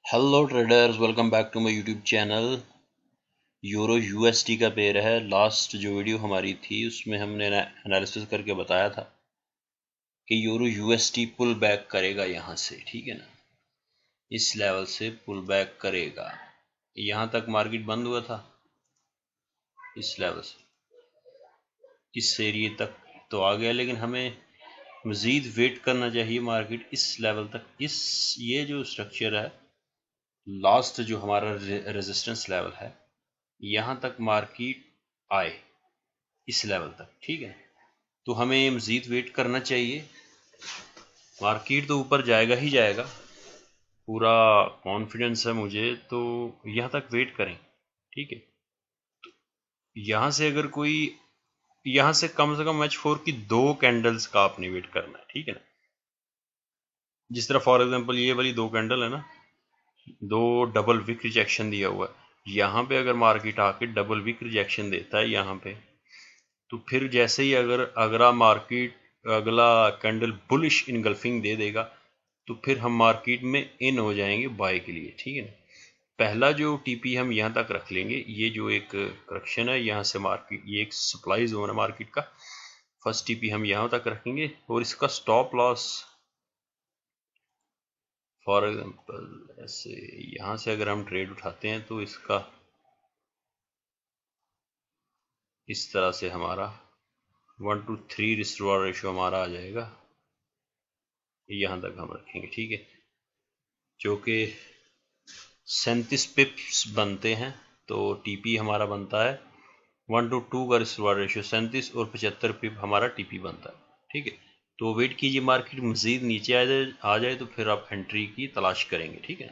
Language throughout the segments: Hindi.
Hello traders, welcome back to my YouTube channel. Euro USD का पेयर है। लास्ट जो वीडियो हमारी थी उसमें हमने एनालिसिस करके बताया था कि यूरो यूएसडी पुल बैक करेगा यहाँ से, ठीक है ना। इस लेवल से पुल बैक करेगा। यहाँ तक मार्केट बंद हुआ था, इस लेवल से इस एरिए तक तो आ गया, लेकिन हमें मज़ीद वेट करना चाहिए मार्केट इस लेवल तक। ये जो स्ट्रक्चर है, लास्ट जो हमारा रेजिस्टेंस लेवल है, यहाँ तक मार्केट आए इस लेवल तक, ठीक है। तो हमें मज़ीद वेट करना चाहिए। मार्केट तो ऊपर जाएगा ही जाएगा, पूरा कॉन्फिडेंस है मुझे। तो यहाँ तक वेट करें, ठीक है। तो यहाँ से अगर कोई यहाँ से कम H4 की 2 कैंडल्स का आपने वेट करना है, ठीक है ना। जिस तरह फॉर एग्जांपल ये वाली 2 कैंडल है ना, 2 डबल विक रिजेक्शन दिया हुआ है। यहाँ पे अगर मार्केट आके डबल विक रिजेक्शन देता है यहाँ पे, तो फिर जैसे ही अगला मार्केट अगला कैंडल बुलिश इनगल्फिंग दे देगा, तो फिर हम मार्केट में इन हो जाएंगे बाय के लिए, ठीक है ना। पहला जो टीपी हम यहाँ तक रख लेंगे, ये जो एक करेक्शन है यहाँ से मार्केट, ये एक सप्लाई जोन है मार्केट का। फर्स्ट टीपी हम यहाँ तक रखेंगे और इसका स्टॉप लॉस फॉर एग्जांपल ऐसे यहाँ से अगर हम ट्रेड उठाते हैं तो इसका इस तरह से हमारा 1 to 3 रिस्क रिवॉर्ड रेशियो हमारा आ जाएगा। यहाँ तक हम रखेंगे, ठीक है, जो कि 37 पिप्स बनते हैं। तो टीपी हमारा बनता है 1 to 2 का रिस्क रिवॉर्ड रेशियो 37 और 75 पिप हमारा टीपी बनता है, ठीक है। तो वेट कीजिए मार्केट मज़ीद नीचे आ जाए तो फिर आप एंट्री की तलाश करेंगे, ठीक है।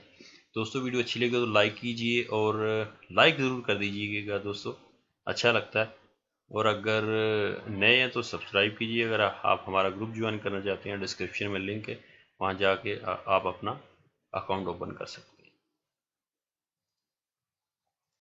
दोस्तों वीडियो अच्छी लगे तो लाइक कीजिए और लाइक ज़रूर कर दीजिएगा दोस्तों, अच्छा लगता है। और अगर नए हैं तो सब्सक्राइब कीजिए। अगर आप हमारा ग्रुप ज्वाइन करना चाहते हैं, डिस्क्रिप्शन में लिंक है, वहाँ जाके आप अपना अकाउंट ओपन कर सकते हैं।